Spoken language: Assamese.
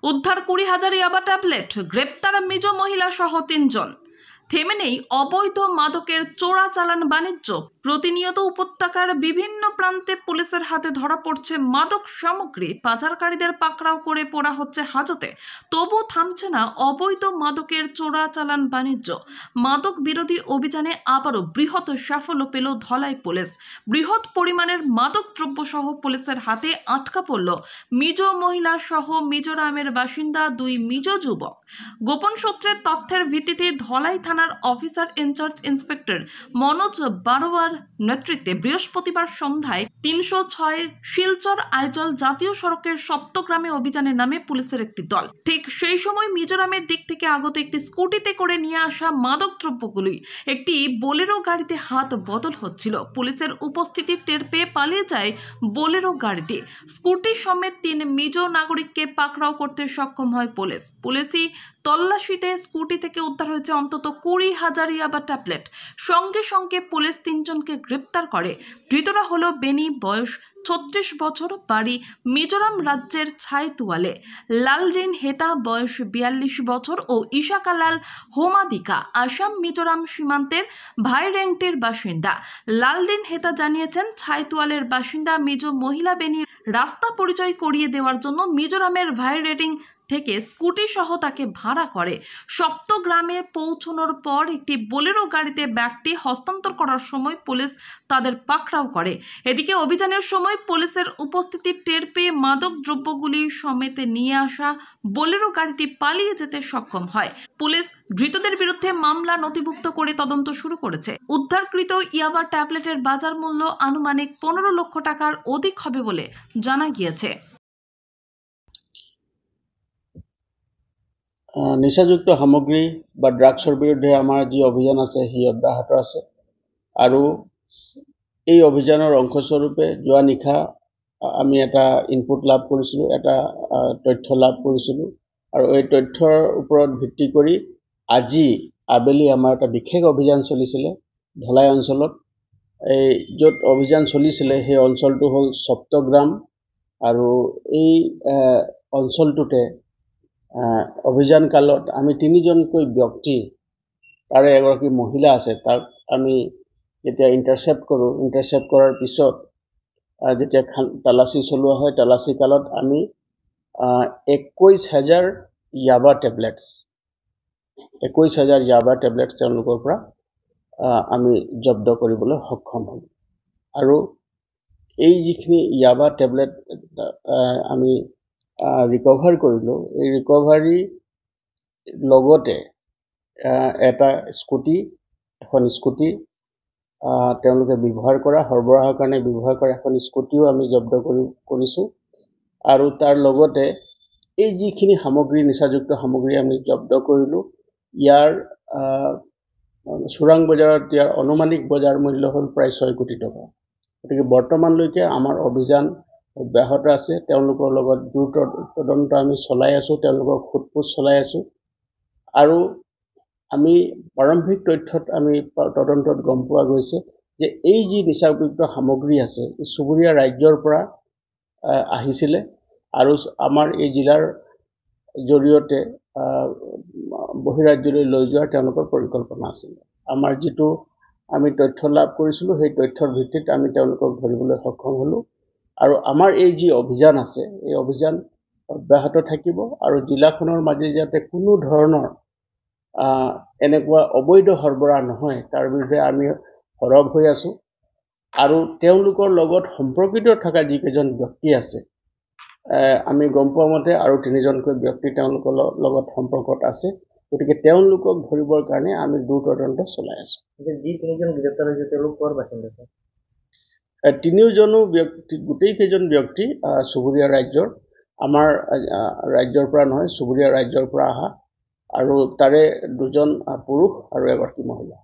উদ্ধার 20,000 ইয়াবা ট্যাবলেট, গ্রেপ্তার মিজো মহিলা সহ 3 জন। থেমে নেই অবৈধ মাদকের চোরাচালান বাণিজ্য। প্রতিনিয়ত উপত্যকার বিভিন্ন প্রান্তে পুলিশের হাতে ধরা পড়ছে মাদক সামগ্রী। পাচারকারীদের পাকড়াও করে পোড়া হচ্ছে হাজতে। তবু থামছে না অবৈধ মাদকের চোরাচালান বাণিজ্য। মাদক বিরোধী অভিযানে আবারও বৃহৎ সাফল্য পেল ধলাই পুলিশ। বৃহৎ পরিমাণের মাদক দ্রব্য সহ পুলিশের হাতে আটকা পড়ল মিজো মহিলা সহ মিজোরামের বাসিন্দা 2 মিজো যুবক। গোপন সূত্রের তথ্যের ভিত্তিতে ধলাই থানার অফিসার ইনচার্জ ইন্সপেক্টর মনোজ বারোয়ার নেতৃত্বে বৃহস্পতিবার সন্ধ্যায় 306 শিলচর আইজল জাতীয় সড়কের সপ্তগ্রামে অভিযানে নামে পুলিশের একটি দল। ঠিক সেই সময় মিজোরামের দিক থেকে আগত একটি স্কুটিতে করে নিয়ে আসা মাদক দ্রব্যগুলি একটি বোলেরো গাড়িতে হাত বদল হচ্ছিল। পুলিশের উপস্থিতি টের পেয়ে পালিয়ে যায় বোলেরো গাড়িটি। স্কুটি সমেত 3 মিজো নাগরিককে পাকড়াও করতে সক্ষম হয় পুলিশ। পুলিশি তল্লাশিতে স্কুটি থেকে উদ্ধার হয়েছে অন্তত 20,000 ইয়াবা ট্যাবলেট। সঙ্গে সঙ্গে পুলিশ 3 জনকে গ্রেপ্তার করে। ধৃতরা হলো বেনি, বয়স 36 বছর, বাড়ি মিজোরাম রাজ্যের ছাইতুয়ালে; লালরিন হেতা, বয়স 42 বছর ও ইশাকালাল হোমাদিকা আসাম মিজোরাম সীমান্তের ভাইরেংটের বাসিন্দা। লালরিন হেতা জানিয়েছেন, ছাইতুয়ালের বাসিন্দা মিজো মহিলা বেনির রাস্তা পরিচয় করিয়ে দেওয়ার জন্য মিজোরামের ভাইরেটিং থেকে স্কুটি সহ তাকে ভাড়া করে। সপ্তগ্রামে পৌঁছানোর পর একটি বোলেরো গাড়িতে ব্যাগটি হস্তান্তর করার সময় পুলিশ তাদের পাকড়াও করে। এদিকে অভিযানের সময় পুলিশের উপস্থিতি টের পেয়ে মাদক দ্রব্যগুলি সমেত নিয়ে আসা বোলেরো গাড়িটি পালিয়ে যেতে সক্ষম হয়। পুলিশ ধৃতদের বিরুদ্ধে মামলা নথিভুক্ত করে তদন্ত শুরু করেছে। উদ্ধারকৃত ইয়াবা ট্যাবলেটের বাজার মূল্য আনুমানিক 15 লক্ষ টাকার অধিক হবে বলে জানা গিয়েছে। নিচাযুক্ত সামগ্ৰী বা ড্ৰাগছৰ বিৰুদ্ধে আমাৰ যি অভিযান আছে সি অব্যাহত আছে আৰু এই অভিযানৰ অংশস্বৰূপে যোৱা নিশা আমি এটা ইনপুট লাভ কৰিছিলোঁ, এটা তথ্য লাভ কৰিছিলোঁ আৰু এই তথ্যৰ ওপৰত ভিত্তি কৰি আজি আবেলি আমাৰ এটা বিশেষ অভিযান চলিছিলে ধলাই অঞ্চলত। এই য'ত অভিযান চলিছিলে সেই অঞ্চলটো হ'ল সপ্তগ্ৰাম আৰু এই অঞ্চলটোতে অভিযান কালত আমি 3 জনকৈ ব্যক্তি, তাৰে এগৰাকী মহিলা আছে, তাক আমি যেতিয়া ইণ্টাৰচেপ্ট কৰোঁ, ইণ্টাৰচেপ্ট কৰাৰ পিছত যেতিয়া তালাচী চলোৱা হয়, তালাচী কালত আমি 21,000 ইয়াবা টেবলেটছ 21,000 ইয়াবা টেবলেটছ তেওঁলোকৰ পৰা আমি জব্দ কৰিবলৈ সক্ষম হ'ম। আৰু এই যিখিনি ইয়াবা টেবলেট আমি ৰিকভাৰ কৰিলোঁ, এই ৰিকভাৰী লগতে এটা স্কুটি, এখন স্কুটি তেওঁলোকে ব্যৱহাৰ কৰা, সৰবৰাহৰ কাৰণে ব্যৱহাৰ কৰা এখন স্কুটিও আমি জব্দ কৰিছোঁ। আৰু তাৰ লগতে এই যিখিনি সামগ্ৰী, নিচাযুক্ত সামগ্ৰী আমি জব্দ কৰিলোঁ, ইয়াৰ চোৰাং বজাৰত ইয়াৰ অনুমানিক বজাৰ মূল্য হ'ল প্ৰায় 6 কোটি টকা। গতিকে বৰ্তমানলৈকে আমাৰ অভিযান অব্যাহত আছে। তেওঁলোকৰ লগত দ্ৰুত তদন্ত আমি চলাই আছোঁ, তেওঁলোকৰ সোধপোছ চলাই আছোঁ। আৰু আমি প্ৰাৰম্ভিক তথ্যত আমি তদন্তত গম পোৱা গৈছে যে এই যি নিচাযুক্ত সামগ্ৰী আছে এই চুবুৰীয়া ৰাজ্যৰ পৰা আহিছিলে আৰু আমাৰ এই জিলাৰ জৰিয়তে বহিৰাজ্যলৈ লৈ যোৱাৰ তেওঁলোকৰ পৰিকল্পনা আছিলে। আমাৰ যিটো আমি তথ্য লাভ কৰিছিলোঁ সেই তথ্যৰ ভিত্তিত আমি তেওঁলোকক ধৰিবলৈ সক্ষম হ'লোঁ। আৰু আমাৰ এই যি অভিযান আছে এই অভিযান অব্যাহত থাকিব আৰু জিলাখনৰ মাজে যাতে কোনো ধৰণৰ এনেকুৱা অবৈধ সৰবৰাহ নহয় তাৰ বিৰুদ্ধে আমি সৰব হৈ আছোঁ। আৰু তেওঁলোকৰ লগত সম্পৰ্কিত থকা যিকেইজন ব্যক্তি আছে, আমি গম পোৱা মতে আৰু 3 জনকৈ ব্যক্তি তেওঁলোকৰ লগত সম্পৰ্কত আছে। গতিকে তেওঁলোকক ধৰিবৰ কাৰণে আমি দ্ৰুত তদন্ত চলাই আছোঁ। যি 3 জন গ্ৰেপ্তাৰ হৈছে তেওঁলোক ক'ৰ বাসিন্দা? 3 জনো ব্যক্তি, গোটেইকেইজন ব্যক্তি চুবুৰীয়া ৰাজ্যৰ, আমাৰ ৰাজ্যৰ পৰা নহয়, চুবুৰীয়া ৰাজ্যৰ পৰা অহা, আৰু তাৰে 2জন পুৰুষ আৰু এগৰাকী মহিলা।